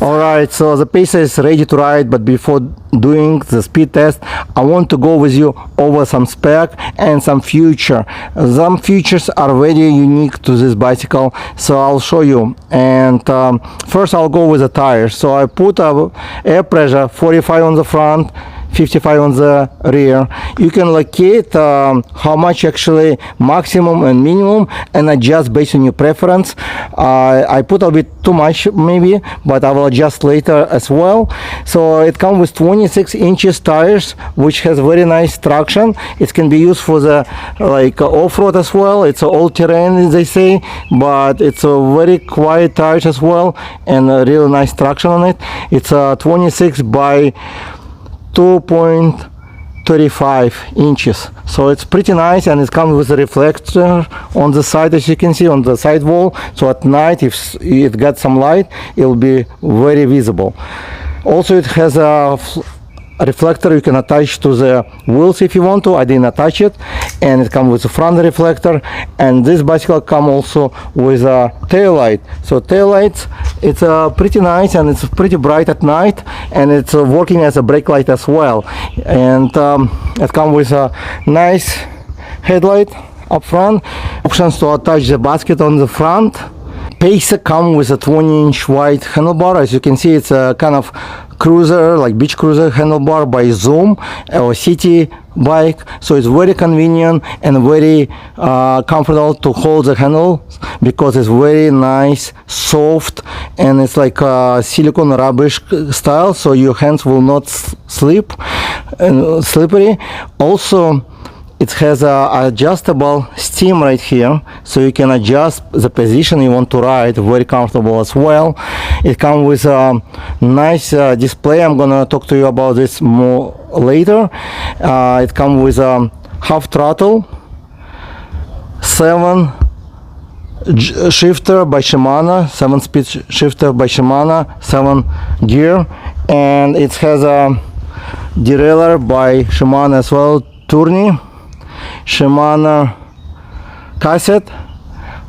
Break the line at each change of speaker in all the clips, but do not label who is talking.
Alright, so the pacer is ready to ride, but before doing the speed test, I want to go with you over some spec and some feature. Some features are very unique to this bicycle, so I'll show you. And first I'll go with the tires. So I put air pressure 45 on the front, 55 on the rear. You can locate how much actually maximum and minimum and adjust based on your preference. I put a bit too much maybe, but I will adjust later as well. So it comes with 26 inches tires, which has very nice traction. It can be used for the off-road as well. It's all terrain, they say, but it's a very quiet tires as well, and a really nice traction on it. It's a 26 by 2.35 inches, so it's pretty nice, and it comes with a reflector on the side, as you can see, on the side wall, so at night if it got some light, it will be very visible. Also it has a reflector you can attach to the wheels if you want to. I didn't attach it, and it comes with a front reflector. And this bicycle comes also with a tail light. So tail lights, it's pretty nice, and it's pretty bright at night, and it's working as a brake light as well. And it comes with a nice headlight up front, options to attach the basket on the front. Pacer comes with a 20-inch wide handlebar. As you can see, it's a kind of cruiser, like beach cruiser handlebar by Zoom or city bike, so it's very convenient and very comfortable to hold the handle, because it's very nice, soft, and it's like silicone rubbish style, so your hands will not slip and slippery. Also it has a adjustable stem right here, so you can adjust the position you want to ride, very comfortable as well. It comes with a nice display. I'm gonna talk to you about this more later. It comes with a half throttle, 7 shifter by Shimano, 7-speed shifter by Shimano, 7 gear, and it has a derailleur by Shimano as well, Tourney, Shimano cassette,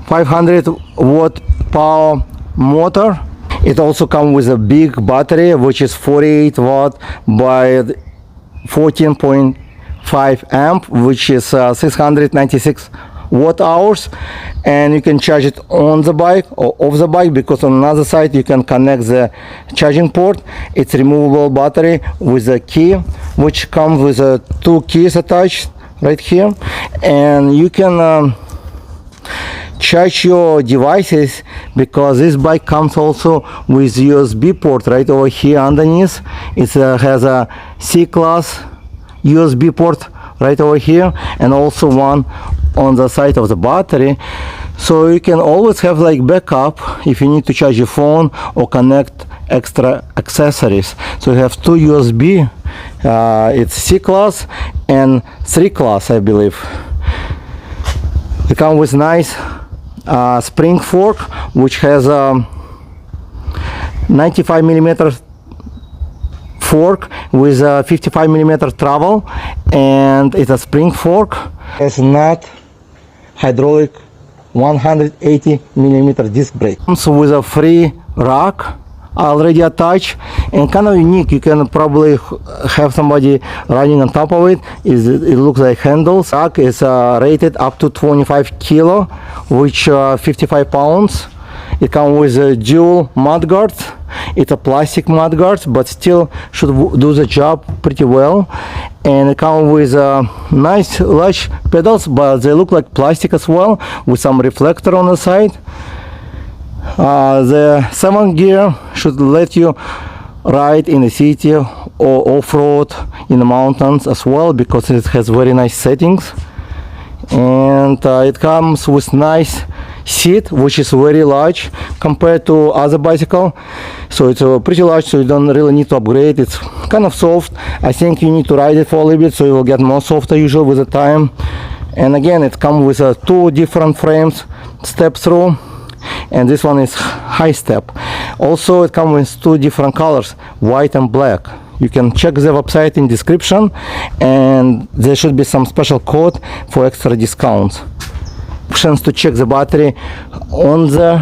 500 watt power motor. It also comes with a big battery, which is 48 watt by 14.5 amp, which is 696 watt hours, and you can charge it on the bike or off the bike, because on another side you can connect the charging port. It's removable battery with a key, which comes with 2 keys attached right here, and you can charge your devices, because this bike comes also with USB port right over here underneath. It has a C-class USB port right over here, and also one on the side of the battery, so you can always have like backup if you need to charge your phone or connect extra accessories. So you have 2 USB, it's C-class and 3-class, I believe. It comes with nice spring fork, which has a 95mm fork with a 55mm travel, and it's a spring fork. It's not hydraulic 180mm disc brake. Comes with a free rack already attached, and kind of unique. You can probably have somebody running on top of it. It looks like handles. Rack is rated up to 25 kilo, which 55 pounds. It comes with dual mud guards. It's a plastic mud guards, but still should do the job pretty well. And it comes with nice large pedals, but they look like plastic as well, with some reflector on the side. The 7 gear should let you ride in the city or off-road in the mountains as well, because it has very nice settings. And it comes with nice seat, which is very large compared to other bicycle, so it's pretty large, so you don't really need to upgrade. It's kind of soft. I think you need to ride it for a little bit, so it will get more softer usually with the time. And again, it comes with 2 different frames, step through, and this one is high step. Also it comes with 2 different colors, white and black. You can check the website in description, and there should be some special code for extra discounts. Options to check the battery on the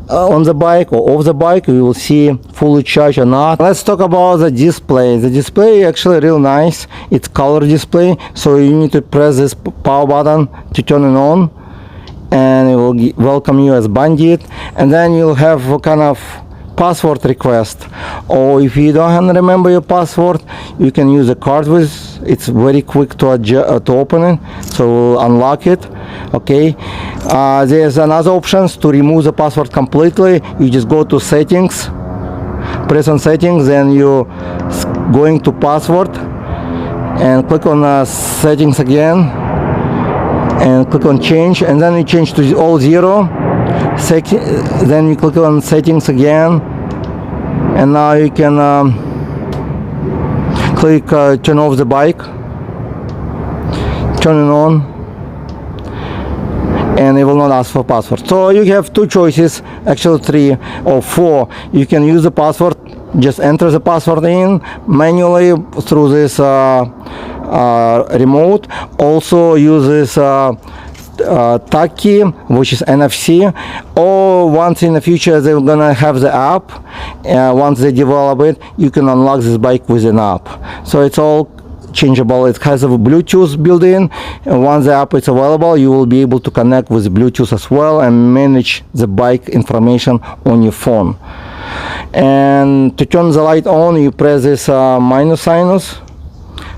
on the bike or off the bike, you will see fully charged or not. Let's talk about the display. The display actually real nice. It's color display, so you need to press this power button to turn it on, and it will welcome you as Bandit. And then you'll have a kind of password request, or if you don't remember your password, you can use a card with. It's very quick to open it, so we'll unlock it. Okay, there's another options to remove the password completely. You just go to settings, press on settings, then you going to password and click on settings again and click on change, and then you change to all 0. Then you click on settings again, and now you can click turn off the bike, turn it on, and it will not ask for password. So you have 2 choices, actually 3 or 4. You can use the password, just enter the password in manually through this remote. Also use this tag key, which is NFC, or once in the future they're gonna have the app. Once they develop it, you can unlock this bike with an app. So it's all changeable. It has a Bluetooth built in, and once the app is available, you will be able to connect with Bluetooth as well and manage the bike information on your phone. And to turn the light on, you press this minus sign,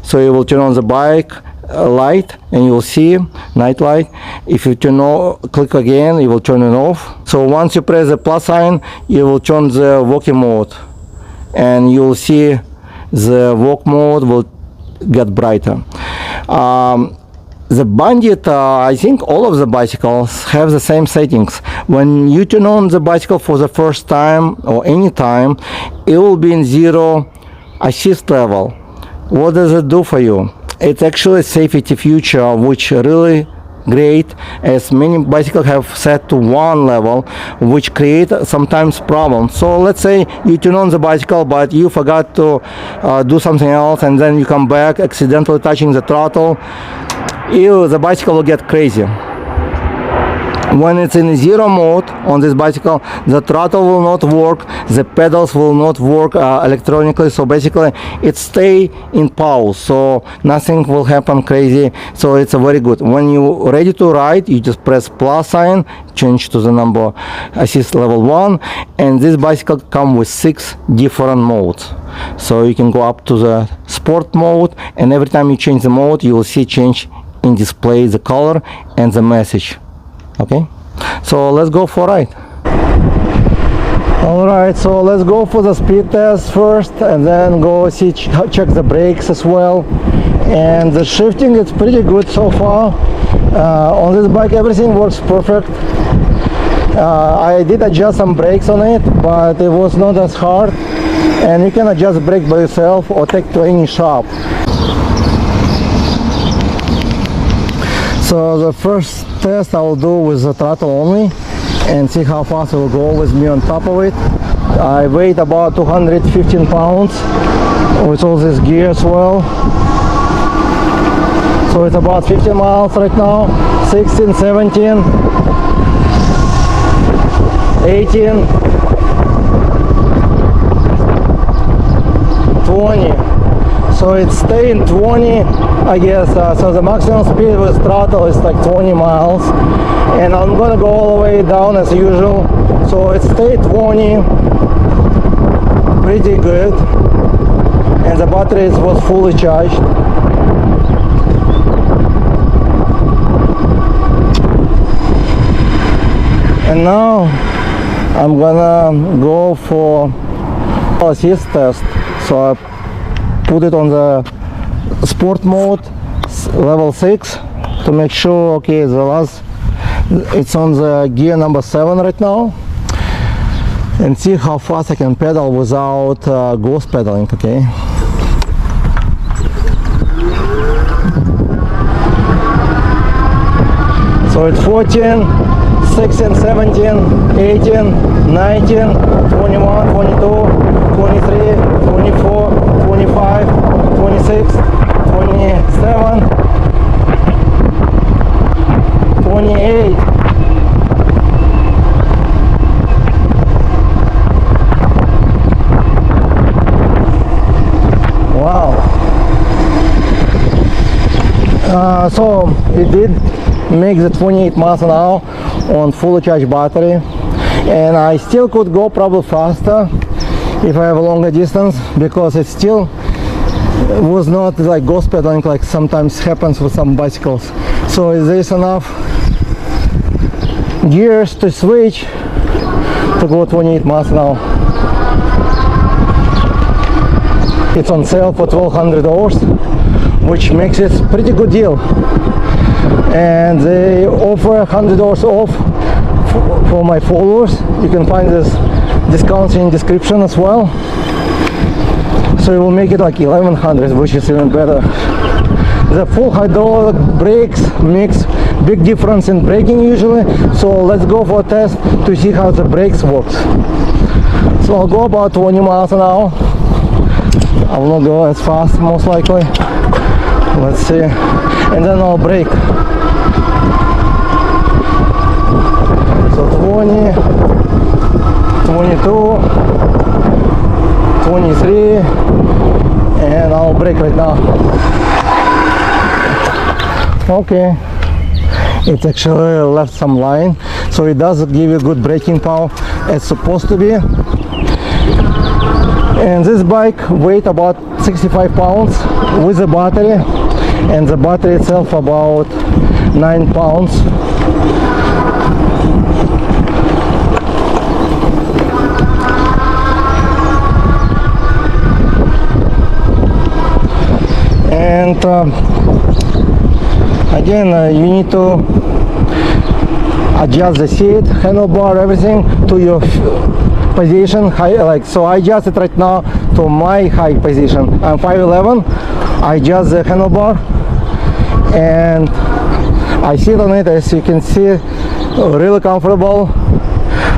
so it will turn on the bike light, and you will see night light. If you click again, it will turn it off. So once you press the plus sign, you will turn the walking mode, and you will see the walk mode will get brighter. The Bandit, I think all of the bicycles have the same settings. When you turn on the bicycle for the first time or any time, it will be in 0 assist level. What does it do for you? It's actually a safety feature which really great, as many bicycles have set to 1 level, which create sometimes problems. So let's say you turn on the bicycle but you forgot to do something else, and then you come back accidentally touching the throttle, the bicycle will get crazy. When it's in 0 mode on this bicycle, the throttle will not work, the pedals will not work electronically, so basically it stay in pause, so nothing will happen crazy. So it's a very good. When you're ready to ride, you just press plus sign, change to the number assist level 1, and this bicycle come with 6 different modes. So you can go up to the sport mode, and every time you change the mode, you will see change in display, the color and the message. Okay, so let's go for a ride. Alright, so let's go for the speed test first, and then go check the brakes as well. And the shifting is pretty good so far. On this bike everything works perfect. I did adjust some brakes on it, but it was not as hard, and you can adjust brake by yourself or take to any shop. So the first test I will do with the throttle only, and see how fast it will go with me on top of it. I weigh about 215 pounds with all this gear as well. So it's about 50 miles right now, 16, 17, 18, 20. So it's staying 20, I guess. So the maximum speed with throttle is like 20 miles, and I'm gonna go all the way down as usual. So it stayed 20, pretty good, and the battery was fully charged. And now I'm gonna go for assist test. So I put it on the sport mode, level 6, to make sure, okay, it's on the gear number 7 right now, and see how fast I can pedal without ghost pedaling. Okay, so it's 14, 16, 17, 18, 19, 21, 22, 23, 24, 25, 26, 27, 28, So it did make the 28 miles an hour on fully charged battery, and I still could go probably faster if I have a longer distance, because it still was not like ghost pedaling like sometimes happens with some bicycles. So there's enough gears to switch to go 28 miles an hour. It's on sale for $1,200, which makes it a pretty good deal. And they offer $100 off for my followers. You can find this discounts in description as well. So it will make it like $1,100, which is even better. The full hydraulic brakes makes big difference in braking usually. So let's go for a test to see how the brakes works. So I'll go about 20 miles an hour. I will not go as fast most likely. Let's see. And then I'll brake. So 20, 22, 23, and I'll brake right now. Okay, it actually left some line, so it does give you good braking power as supposed to be. And this bike weighs about 65 pounds with the battery, and the battery itself about 9 pounds. And again, you need to adjust the seat, handlebar, everything to your position, high, like so. I adjust it right now to my high position. I'm 5'11". I adjust the handlebar and I sit on it. As you can see, really comfortable.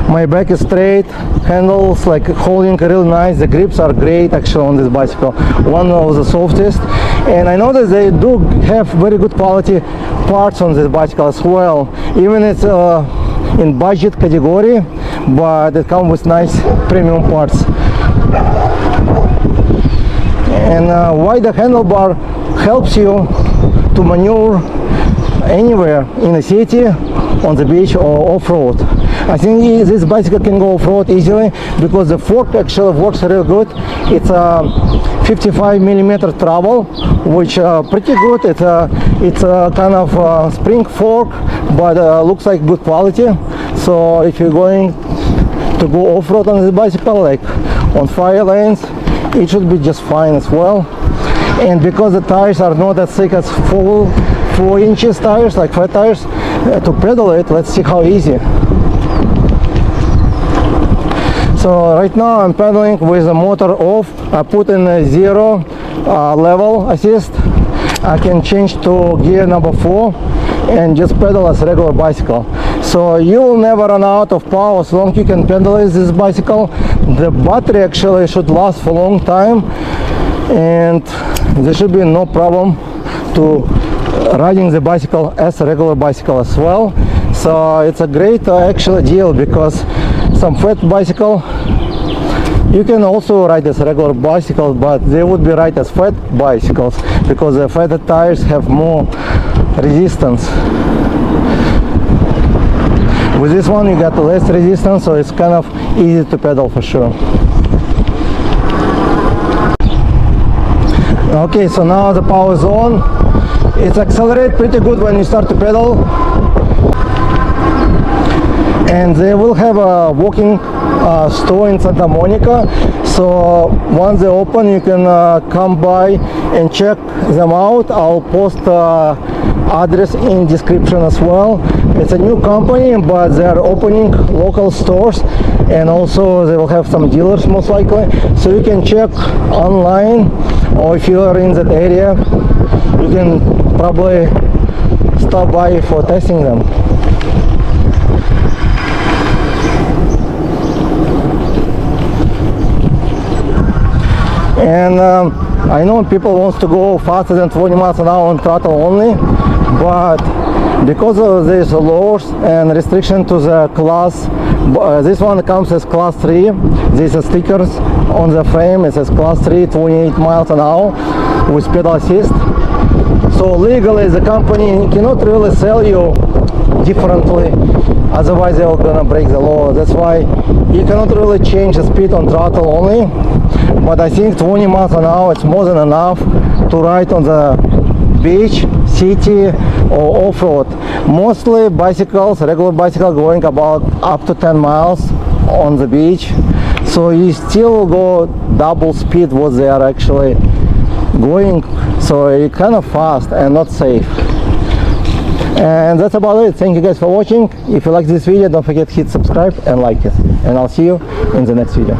My back is straight, handles like holding really nice. The grips are great actually on this bicycle, one of the softest. And I know that they do have very good quality parts on this bicycle as well. Even it's in budget category, but it comes with nice premium parts. And why the handlebar helps you to maneuver anywhere in the city, on the beach, or off-road. I think this bicycle can go off-road easily because the fork actually works really good. It's a 55mm travel, which pretty good. It's a kind of spring fork, but looks like good quality. So if you're going to go off-road on this bicycle, like on 5 lanes, it should be just fine as well. And because the tires are not as thick as full 4 inches tires, like fat tires, to pedal it, let's see how easy. So right now I'm pedaling with the motor off. I put in a 0 level assist. I can change to gear number 4 and just pedal as a regular bicycle. So you'll never run out of power as long as you can pedal this bicycle. The battery actually should last for a long time, and there should be no problem to riding the bicycle as a regular bicycle as well. So it's a great actually deal, because some fat bicycle you can also ride as regular bicycles, but they would be ride as fat bicycles because the fat tires have more resistance. With this one you got less resistance, so it's kind of easy to pedal for sure. Okay, so now the power is on. It accelerates pretty good when you start to pedal. And they will have a walking store in Santa Monica, so once they open you can come by and check them out. I'll post address in description as well. It's a new company, but they are opening local stores, and also they will have some dealers most likely, so you can check online, or if you are in that area you can probably stop by for testing them. And I know people want to go faster than 20 miles an hour on throttle only, but because of these laws and restriction to the class, this one comes as class 3. These are stickers on the frame. It says class 3, 28 miles an hour with pedal assist. So legally the company cannot really sell you differently, otherwise they're gonna break the law. That's why you cannot really change the speed on throttle only, but I think 20 miles an hour it's more than enough to ride on the beach, city or off-road. Mostly bicycles, regular bicycle going about up to 10 miles on the beach, so you still go double speed what they are actually going, so it's kind of fast and not safe. And that's about it. Thank you guys for watching. If you like this video, don't forget to hit subscribe and like it, and I'll see you in the next video.